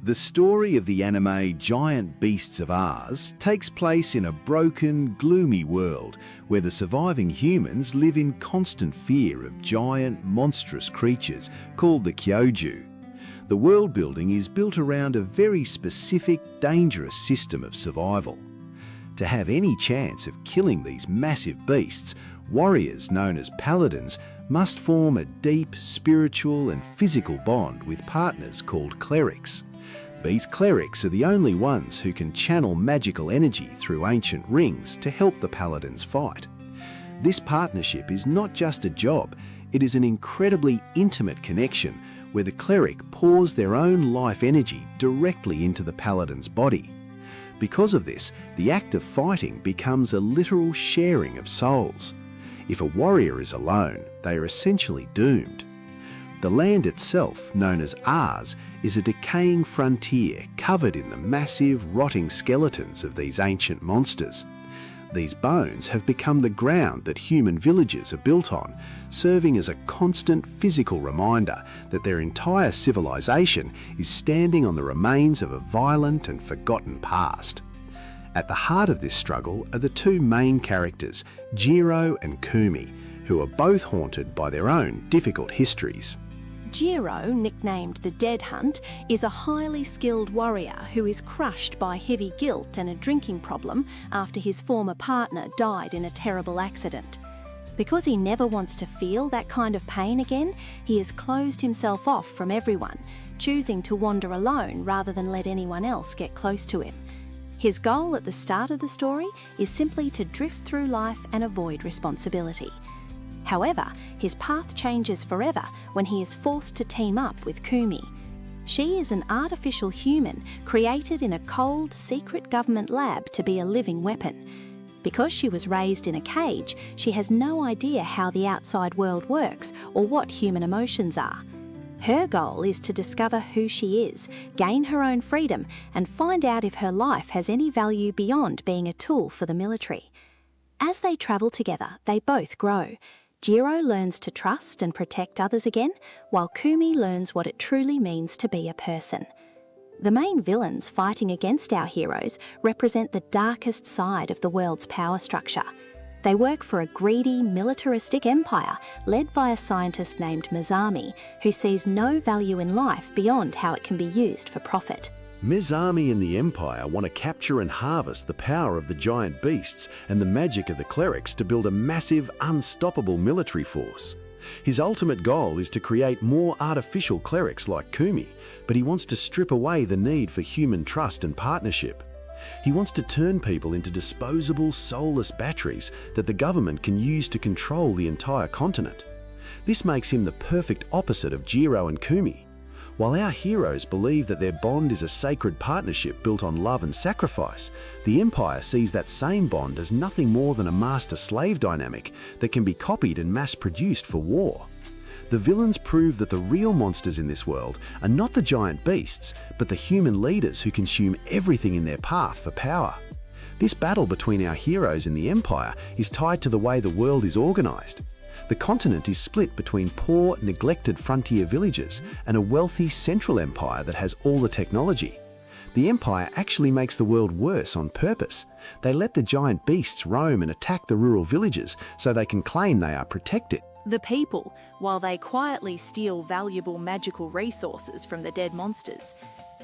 The story of the anime Giant Beasts of Ours takes place in a broken, gloomy world where the surviving humans live in constant fear of giant, monstrous creatures called the Kyoju. The world building is built around a very specific, dangerous system of survival. To have any chance of killing these massive beasts, warriors known as paladins must form a deep spiritual and physical bond with partners called clerics. These clerics are the only ones who can channel magical energy through ancient rings to help the paladins fight. This partnership is not just a job, it is an incredibly intimate connection where the cleric pours their own life energy directly into the paladin's body. Because of this, the act of fighting becomes a literal sharing of souls. If a warrior is alone, they are essentially doomed. The land itself, known as Ars, is a decaying frontier covered in the massive, rotting skeletons of these ancient monsters. These bones have become the ground that human villages are built on, serving as a constant physical reminder that their entire civilization is standing on the remains of a violent and forgotten past. At the heart of this struggle are the two main characters, Jiro and Kumi, who are both haunted by their own difficult histories. Jiro, nicknamed the Dead Hunt, is a highly skilled warrior who is crushed by heavy guilt and a drinking problem after his former partner died in a terrible accident. Because he never wants to feel that kind of pain again, he has closed himself off from everyone, choosing to wander alone rather than let anyone else get close to him. His goal at the start of the story is simply to drift through life and avoid responsibility. However, his path changes forever when he is forced to team up with Kumi. She is an artificial human created in a cold, secret government lab to be a living weapon. Because she was raised in a cage, she has no idea how the outside world works or what human emotions are. Her goal is to discover who she is, gain her own freedom, and find out if her life has any value beyond being a tool for the military. As they travel together, they both grow. Jiro learns to trust and protect others again, while Kumi learns what it truly means to be a person. The main villains fighting against our heroes represent the darkest side of the world's power structure. They work for a greedy, militaristic empire led by a scientist named Mizami, who sees no value in life beyond how it can be used for profit. Mizami and the Empire want to capture and harvest the power of the giant beasts and the magic of the clerics to build a massive, unstoppable military force. His ultimate goal is to create more artificial clerics like Kumi, but he wants to strip away the need for human trust and partnership. He wants to turn people into disposable, soulless batteries that the government can use to control the entire continent. This makes him the perfect opposite of Jiro and Kumi. While our heroes believe that their bond is a sacred partnership built on love and sacrifice, the Empire sees that same bond as nothing more than a master-slave dynamic that can be copied and mass-produced for war. The villains prove that the real monsters in this world are not the giant beasts, but the human leaders who consume everything in their path for power. This battle between our heroes and the Empire is tied to the way the world is organized. The continent is split between poor, neglected frontier villages and a wealthy central empire that has all the technology. The Empire actually makes the world worse on purpose. They let the giant beasts roam and attack the rural villages so they can claim they are protected. The people, while they quietly steal valuable magical resources from the dead monsters.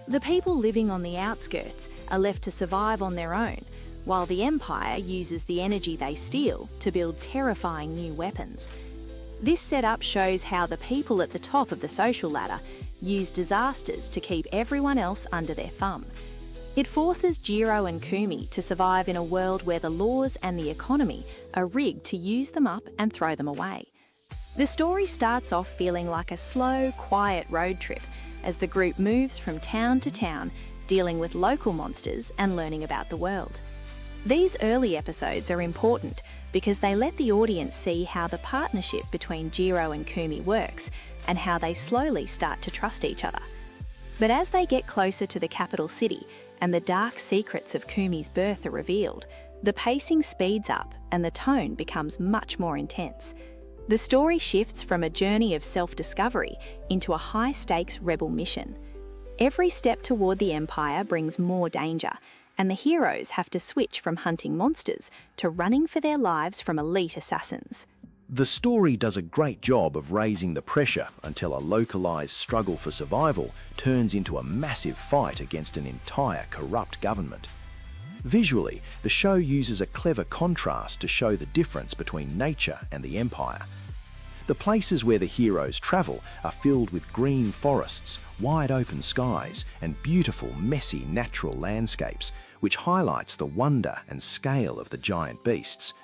The people living on the outskirts are left to survive on their own, while the Empire uses the energy they steal to build terrifying new weapons. This setup shows how the people at the top of the social ladder use disasters to keep everyone else under their thumb. It forces Jiro and Kumi to survive in a world where the laws and the economy are rigged to use them up and throw them away. The story starts off feeling like a slow, quiet road trip as the group moves from town to town, dealing with local monsters and learning about the world. These early episodes are important because they let the audience see how the partnership between Jiro and Kumi works and how they slowly start to trust each other. But as they get closer to the capital city and the dark secrets of Kumi's birth are revealed, the pacing speeds up and the tone becomes much more intense. The story shifts from a journey of self-discovery into a high-stakes rebel mission. Every step toward the Empire brings more danger, and the heroes have to switch from hunting monsters to running for their lives from elite assassins. The story does a great job of raising the pressure until a localised struggle for survival turns into a massive fight against an entire corrupt government. Visually, the show uses a clever contrast to show the difference between nature and the Empire. The places where the heroes travel are filled with green forests, wide open skies, and beautiful, messy natural landscapes, which highlights the wonder and scale of the giant beasts.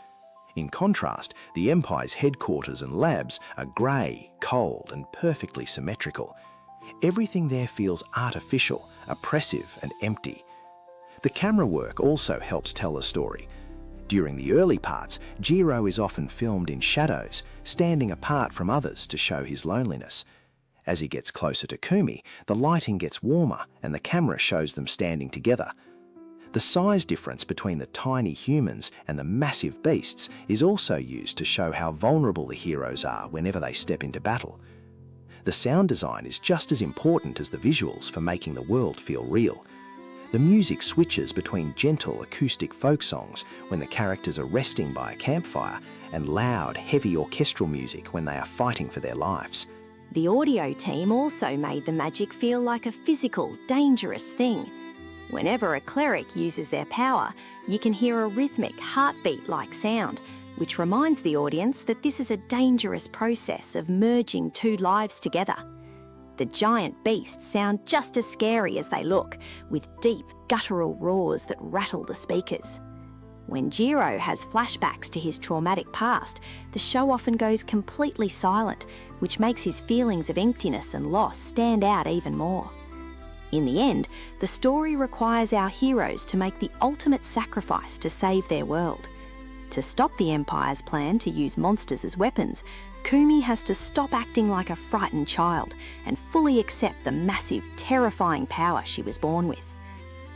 In contrast, the Empire's headquarters and labs are grey, cold, and perfectly symmetrical. Everything there feels artificial, oppressive, and empty. The camera work also helps tell the story. During the early parts, Jiro is often filmed in shadows, standing apart from others to show his loneliness. As he gets closer to Kumi, the lighting gets warmer and the camera shows them standing together. The size difference between the tiny humans and the massive beasts is also used to show how vulnerable the heroes are whenever they step into battle. The sound design is just as important as the visuals for making the world feel real. The music switches between gentle acoustic folk songs when the characters are resting by a campfire and loud, heavy orchestral music when they are fighting for their lives. The audio team also made the magic feel like a physical, dangerous thing. Whenever a cleric uses their power, you can hear a rhythmic, heartbeat-like sound, which reminds the audience that this is a dangerous process of merging two lives together. The giant beasts sound just as scary as they look, with deep, guttural roars that rattle the speakers. When Jiro has flashbacks to his traumatic past, the show often goes completely silent, which makes his feelings of emptiness and loss stand out even more. In the end, the story requires our heroes to make the ultimate sacrifice to save their world. To stop the Empire's plan to use monsters as weapons, Kumi has to stop acting like a frightened child and fully accept the massive, terrifying power she was born with.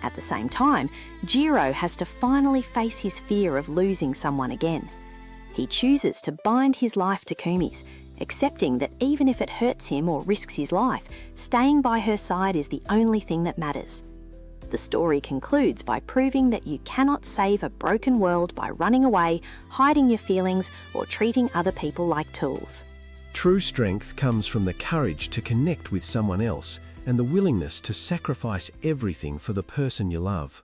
At the same time, Jiro has to finally face his fear of losing someone again. He chooses to bind his life to Kumi's, accepting that even if it hurts him or risks his life, staying by her side is the only thing that matters. The story concludes by proving that you cannot save a broken world by running away, hiding your feelings, or treating other people like tools. True strength comes from the courage to connect with someone else and the willingness to sacrifice everything for the person you love.